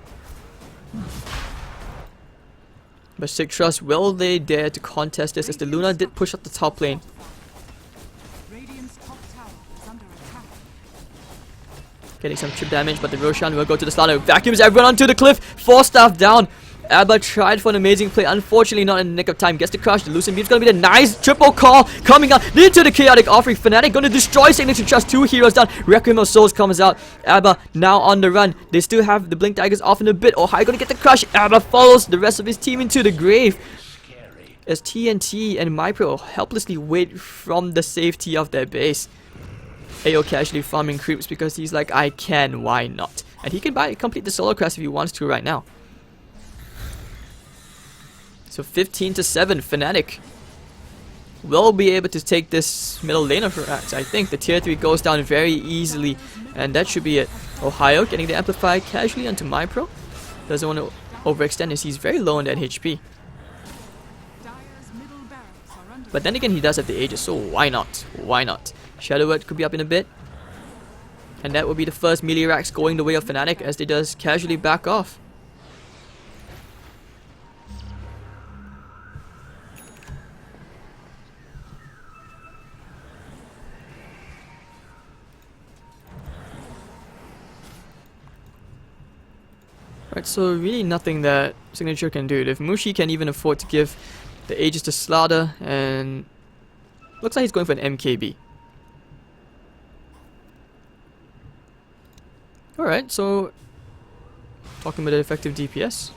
But sig.Trust, will they dare to contest this, as the Luna did push up the top lane? Radiant's top tower is under attack. Getting some chip damage, but the Roshan will go to the starter. Vacuums everyone onto the cliff. 4 staff down. Abba tried for an amazing play. Unfortunately, not in the nick of time. Gets the crush. The Lucent Beam's gonna be the nice triple call coming out into the chaotic offering. Fnatic gonna destroy Signature.Trust. 2 heroes down. Requiem of Souls comes out. Abba now on the run. They still have the Blink Daggers off in a bit. Ohio gonna get the crush. Abba follows the rest of his team into the grave, as TNT and Mypro helplessly wait from the safety of their base. AO casually farming creeps because he's like, I can, why not? And he can complete the solo quest if he wants to right now. So 15-7, Fnatic will be able to take this middle laner for Axe. I think the tier 3 goes down very easily, and that should be it. Ohio getting the Amplify casually onto Mypro. Doesn't want to overextend as he's very low on that HP. But then again, he does have the Aegis, so why not? Why not? Shadow Word could be up in a bit. And that will be the first melee racks going the way of Fnatic, as they just casually back off. Right, so really nothing that Signature can do. If Mushi can even afford to give the Aegis to Slaughter, and looks like he's going for an MKB. Alright, so talking about the effective DPS,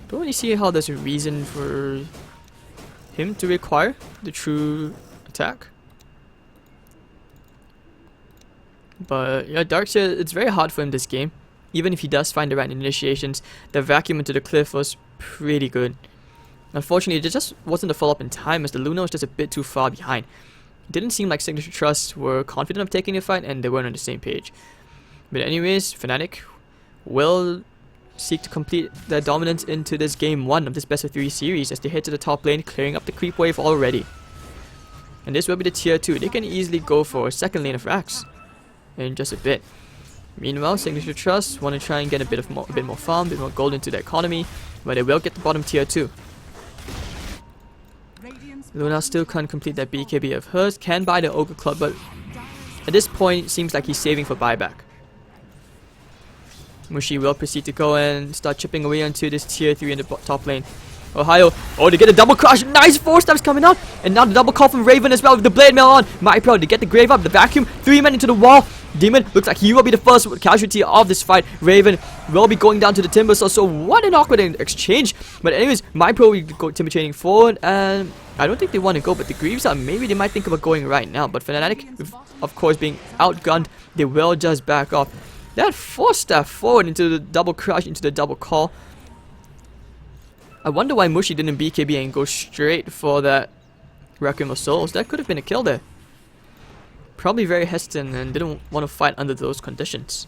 don't really see how there's a reason for him to require the true attack. But yeah, Darkseer, it's very hard for him this game. Even if he does find the right initiations, the vacuum into the cliff was pretty good. Unfortunately, it just wasn't a follow-up in time, as the Luna was just a bit too far behind. It didn't seem like Signature.Trust were confident of taking the fight, and they weren't on the same page. But anyways, Fnatic will seek to complete their dominance into this game 1 of this best of 3 series, as they head to the top lane, clearing up the creep wave already. And this will be the tier 2. They can easily go for a second lane of Rax in just a bit. Meanwhile, Signature.Trust want to try and get a bit more farm, a bit more gold into the economy, but they will get the bottom tier 2. Luna still can't complete that BKB of hers, can buy the Ogre Club, but at this point it seems like he's saving for buyback. Mushi will proceed to go and start chipping away onto this tier 3 in the top lane. Ohio, oh, they get a double crush, nice 4 steps coming out, and now the double call from Raven as well with the blade mail on. Mypro to get the grave up, the vacuum, 3 men into the wall. Demon looks like he will be the first casualty of this fight. Raven will be going down to the timber, so what an awkward exchange. But anyways, Mypro will go timber chaining forward, and I don't think they want to go, but the Greaves are, maybe they might think about going right now. But Fnatic, of course, being outgunned They will just back off. That force staff forward into the double crush, into the double call. I wonder why Mushi didn't BKB and go straight for that Requiem of Souls. That could have been a kill there. Probably very hesitant and didn't want to fight under those conditions.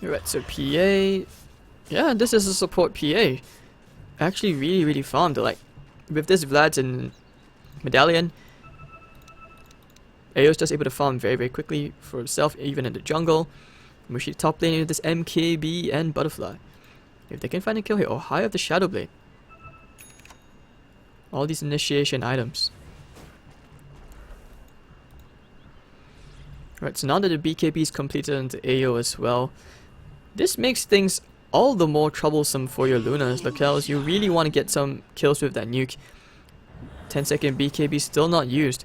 Alright, so PA. Yeah, this is a support PA. Actually really farmed. Like, with this Vlad's and Medallion, Ayo's just able to farm very quickly for himself, even in the jungle. Mushi top lane with this MKB and Butterfly. If they can find a kill here, or high of the Shadow Blade. All these initiation items. Right, so now that the BKB is completed into Ayo as well, this makes things all the more troublesome for your Lunas. Locales, you really want to get some kills with that nuke. 10-second BKB still not used.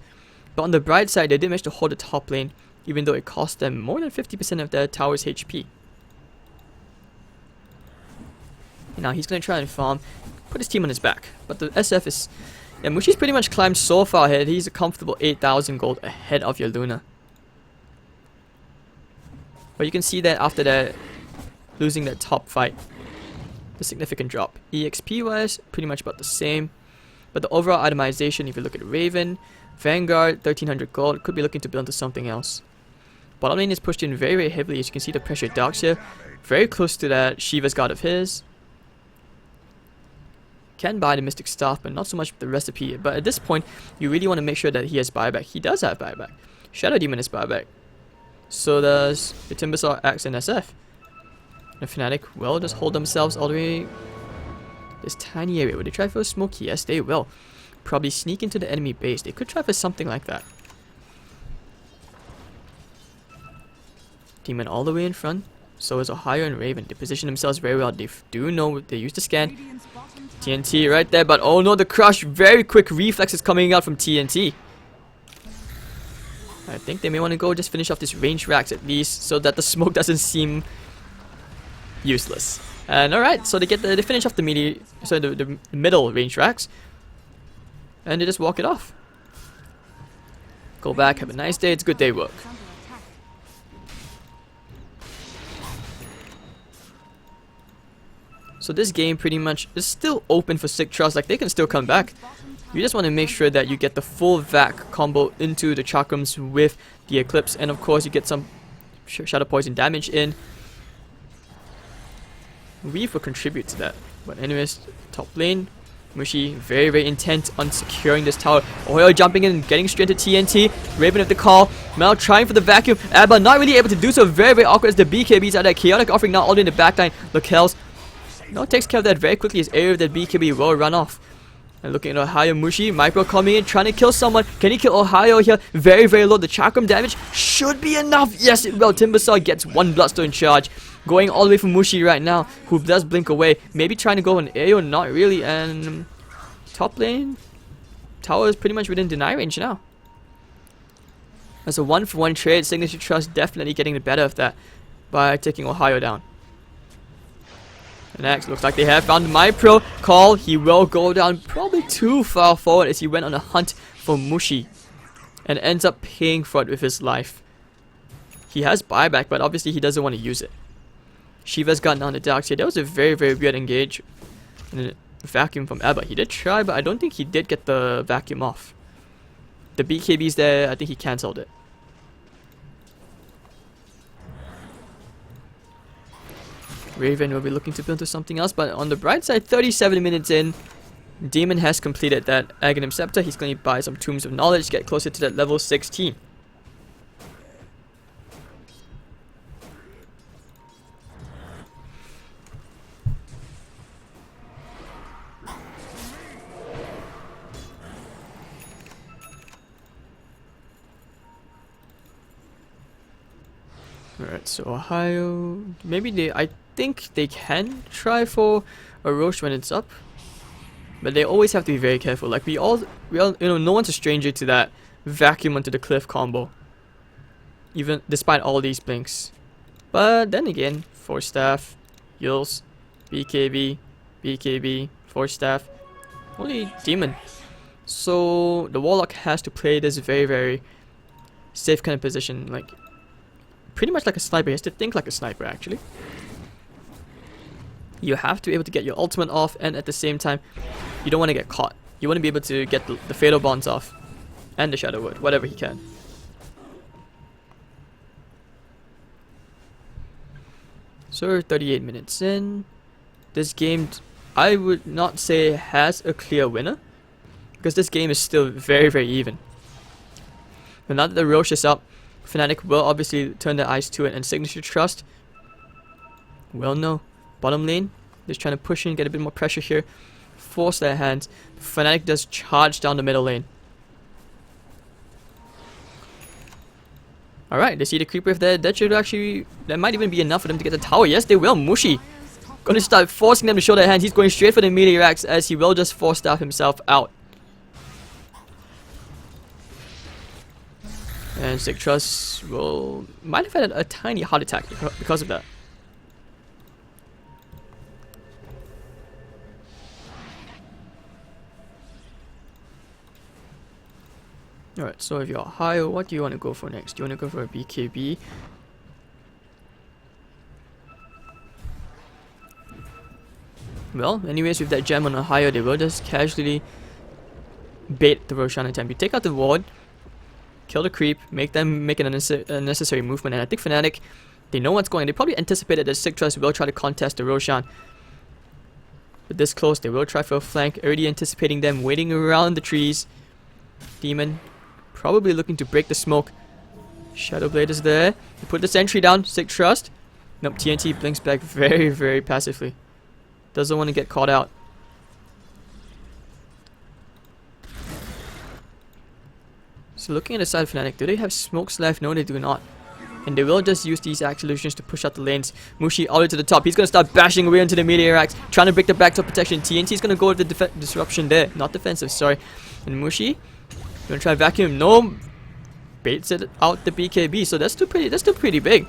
But on the bright side, they did manage to hold the top lane, even though it cost them more than 50% of their tower's HP. Now he's going to try and farm, put his team on his back. But the SF is... Yeah, Mushi's pretty much climbed so far ahead, he's a comfortable 8,000 gold ahead of your Luna. But you can see that after that, losing that top fight, the significant drop. EXP wise, pretty much about the same. But the overall itemization, if you look at Raven, Vanguard, 1300 gold, could be looking to build into something else. Bottom lane is pushed in very heavily, as you can see the pressure dogs here. Very close to that Shiva's God of his. Can buy the Mystic Staff, but not so much the recipe. But at this point, you really want to make sure that he has buyback. He does have buyback. Shadow Demon has buyback. So does the Timbersaw, Axe, and SF. The Fnatic will just hold themselves all the way this tiny area. Will they try for a smoke? Yes, they will. Probably sneak into the enemy base. They could try for something like that. Demon all the way in front. So is Ohio and Raven. They position themselves very well. They do know they use the scan. TNT right there, but oh no, the crush. Very quick reflexes coming out from TNT. I think they may want to go just finish off this range racks at least, so that the smoke doesn't seem useless. And alright, so they finish off the the middle range racks, and they just walk it off. Go back, have a nice day. It's good day work. So this game pretty much is still open for sig.Trust. Like, they can still come back. You just want to make sure that you get the full vac combo into the chakrams with the Eclipse, and of course you get some Shadow Poison damage in. Weave will contribute to that. But anyways, top lane, Mushi very intent on securing this tower. Oil jumping in and getting straight to TNT. Raven with the call. Mel trying for the vacuum. Abba not really able to do so. Very awkward as the BKBs are there. Chaotic offering now all the way in the backline. Locales takes care of that very quickly as area of that BKB will run off. And looking at Ohio, Mushi, Micro coming in, trying to kill someone. Can he kill Ohio here? Very low. The chakram damage should be enough. Yes, it will. Timbersaw gets one Bloodstone charge. Going all the way from Mushi right now, who does blink away. Maybe trying to go on AO, not really. And top lane, tower is pretty much within deny range now. As a 1-for-1 trade, Signature.Trust definitely getting the better of that by taking Ohio down. Next, looks like they have found my pro call. He will go down probably too far forward as he went on a hunt for Mushi and ends up paying for it with his life. He has buyback, but obviously he doesn't want to use it. Shiva's gotten on the dark side. That was a very weird engage. And a vacuum from Abba. He did try, but I don't think he did get the vacuum off. The BKB's there, I think he cancelled it. Raven will be looking to build to something else, but on the bright side, 37 minutes in, Demon has completed that Aghanim Scepter. He's going to buy some Tombs of Knowledge, get closer to that level 16. Alright, so Ohio, maybe I think they can try for a Roche when it's up, but they always have to be very careful. Like we all, no one's a stranger to that vacuum onto the cliff combo, even despite all these blinks. But then again, Force Staff, Heals. BKB. BKB. Force Staff. Only Demon. So the Warlock has to play this very safe kind of position, like pretty much like a sniper. He has to think like a sniper actually. You have to be able to get your ultimate off, and at the same time you don't want to get caught. You want to be able to get the Fatal Bonds off and the Shadow Word, whatever he can. So we're 38 minutes in. This game, I would not say has a clear winner, because this game is still very even. But now that the Roche is up, Fnatic will obviously turn their eyes to it, and Signature.Trust, well, no. Bottom lane, just trying to push in, get a bit more pressure here, force their hands. Fnatic does charge down the middle lane. Alright, they see the creep wave there. That might even be enough for them to get the tower. Yes, they will. Mushi going to start forcing them to show their hands. He's going straight for the melee racks, as he will just force staff himself out. And sig.Trust might have had a tiny heart attack because of that. Alright, so if you're high, what do you want to go for next? Do you want to go for a BKB? Well, anyways, with that gem on a higher, they will just casually bait the Roshan attempt. You take out the ward, kill the creep, make them make an unnecessary movement, and I think Fnatic, they know what's going on. They probably anticipated that sig.Trust will try to contest the Roshan. But this close, they will try for a flank, already anticipating them waiting around the trees. Demon probably looking to break the smoke. Shadowblade is there. They put the sentry down. sig.Trust. Nope, TNT blinks back very passively. Doesn't want to get caught out. So looking at the side of Fnatic, do they have smokes left? No, they do not. And they will just use these axe solutions to push out the lanes. Mushi all the way to the top. He's going to start bashing away into the meteor axe, trying to break the backdoor protection. TNT's going to go with the disruption there. Not defensive, sorry. And Mushi going to try vacuum. No. Baits it out the BKB. So that's still pretty big.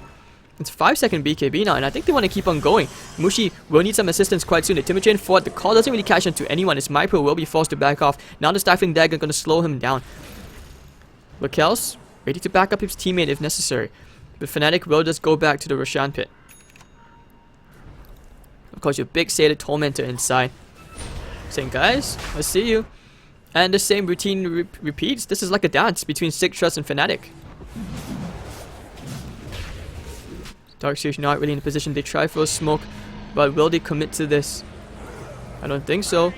It's 5-second BKB now, and I think they want to keep on going. Mushi will need some assistance quite soon. The Timber Chain forward. The call doesn't really catch onto anyone. His Mypro will be forced to back off. Now the Stifling Dagger going to slow him down. Lakel's ready to back up his teammate if necessary. But Fnatic will just go back to the Roshan pit. Of course, your big Sated Tormentor inside, saying, guys, I see you. And the same routine repeats. This is like a dance between sig.Trust and Fnatic. Darkseer's not really in a position. They try for a smoke, but will they commit to this? I don't think so.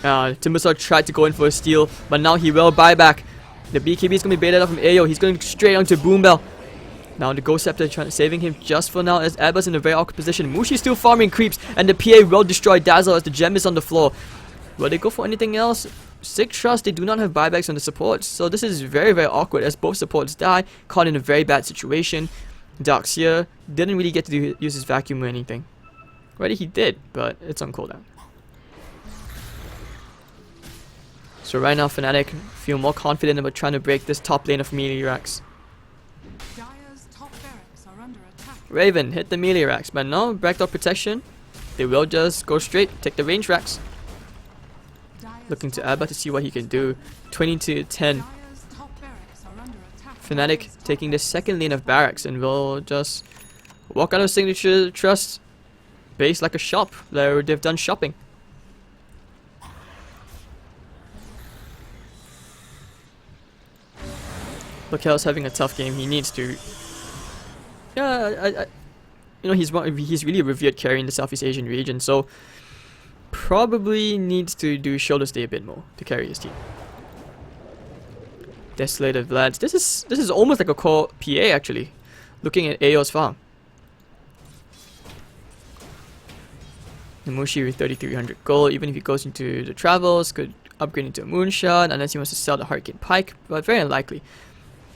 Timbersaw tried to go in for a steal, but now he will buy back. The BKB is going to be baited out from AO. He's going straight onto Boombell. Now the Ghost Scepter saving him just for now, as Abba's in a very awkward position. Mushi's still farming creeps, and the PA will destroy Dazzle as the gem is on the floor. Will they go for anything else? sig.Trust, they do not have buybacks on the supports, so this is very awkward as both supports die, caught in a very bad situation. Darkseer didn't really get to use his vacuum or anything. Already he did, but it's on cooldown. So right now Fnatic feel more confident about trying to break this top lane of melee racks. Dire's top barracks are under attack. Raven hit the melee racks, but no backdoor protection. They will just go straight, take the range racks. Looking to Abba to see what he can do. 20-10. Fnatic taking the second lane of barracks, and will just walk out of Signature.Trust base like a shop. They've done shopping. Lakel's having a tough game. He needs to. Yeah, you know, he's really a revered carry in the Southeast Asian region, so probably needs to do shoulder stay a bit more to carry his team. Desolated Vlads. This is almost like a core PA actually. Looking at AO's farm. Mushi with 3,300 gold. Even if he goes into the travels, could upgrade into a moonshot unless he wants to sell the Hurricane Pike, but very unlikely.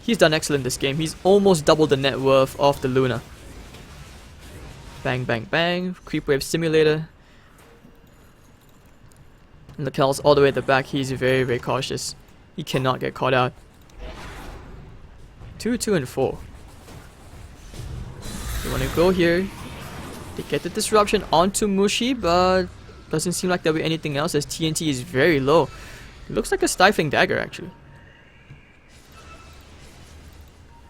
He's done excellent this game. He's almost doubled the net worth of the Luna. Bang, bang, bang. Creep Wave Simulator. And Lakel's all the way at the back. He's very cautious. He cannot get caught out. 2, 2, and 4. You want to go here. They get the disruption onto Mushi, but doesn't seem like there'll be anything else as TNT is very low. It looks like a stifling dagger actually.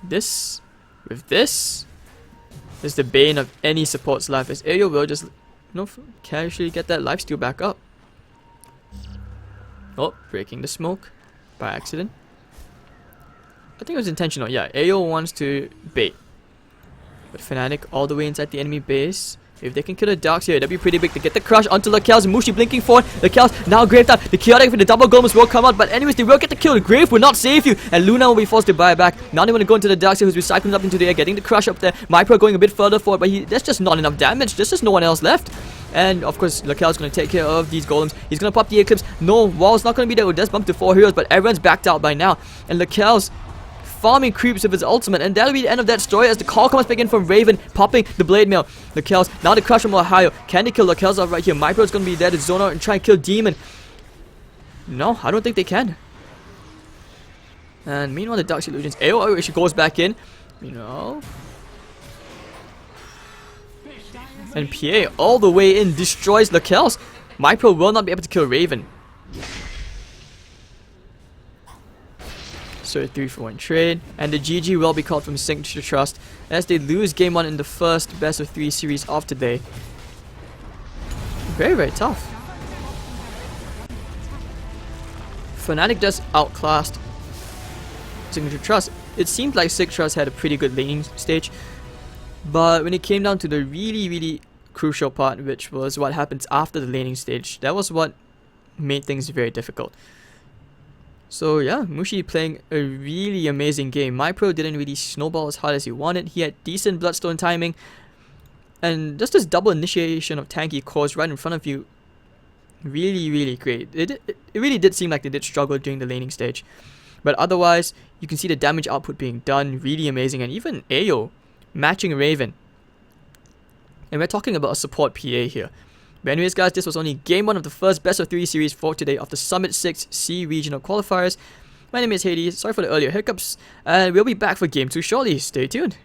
This, with this, is the bane of any support's life, as Ayo will just, casually get that lifesteal back up. Oh, breaking the smoke by accident. I think it was intentional. Yeah, Ayo wants to bait. But Fnatic all the way inside the enemy base. If they can kill the Darks here, that'd be pretty big to get the crush onto Lakel's. Mushi blinking forward. Lakel's now Grave down. The chaotic with the double golems will come out, but anyways, they will get the kill. The Grave will not save you, and Luna will be forced to buy back. Now they want to go into the Darks here, who's recycling up into the air, getting the crush up there. Mypro going a bit further forward, but there's just not enough damage. There's just no one else left. And of course, Lakel's going to take care of these golems. He's going to pop the Eclipse. No, Wall's not going to be there. It does bump to 4 heroes, but everyone's backed out by now. And Lakel's farming creeps with his ultimate, and that'll be the end of that story as the call comes back in from Raven, popping the Blade Mail. Lakel's now the crush from Ohio. Can they kill Lakel's out right here? Mypro's gonna be there to zone out and try and kill Demon. No, I don't think they can. And meanwhile, the Dark Illusions. AO actually goes back in. And PA all the way in destroys Lakel's. Mypro will not be able to kill Raven. So a 3-for-1 trade, and the GG will be called from Signature.Trust as they lose game 1 in the first best of 3 series of today. Very, very tough. Fnatic does outclassed Signature.Trust. It seemed like Sig.Trust had a pretty good laning stage, but when it came down to the really, really crucial part, which was what happens after the laning stage, that was what made things very difficult. So yeah, Mushi playing a really amazing game. Mypro didn't really snowball as hard as he wanted. He had decent Bloodstone timing. And just this double initiation of tanky cores right in front of you. Really, really great. It really did seem like they did struggle during the laning stage. But otherwise, you can see the damage output being done. Really amazing. And even Ayo matching Raven. And we're talking about a support PA here. But anyways guys, this was only game 1 of the first best of 3 series for today of the Summit 6 C Regional Qualifiers. My name is Hades, sorry for the earlier hiccups, and we'll be back for game 2 shortly, stay tuned.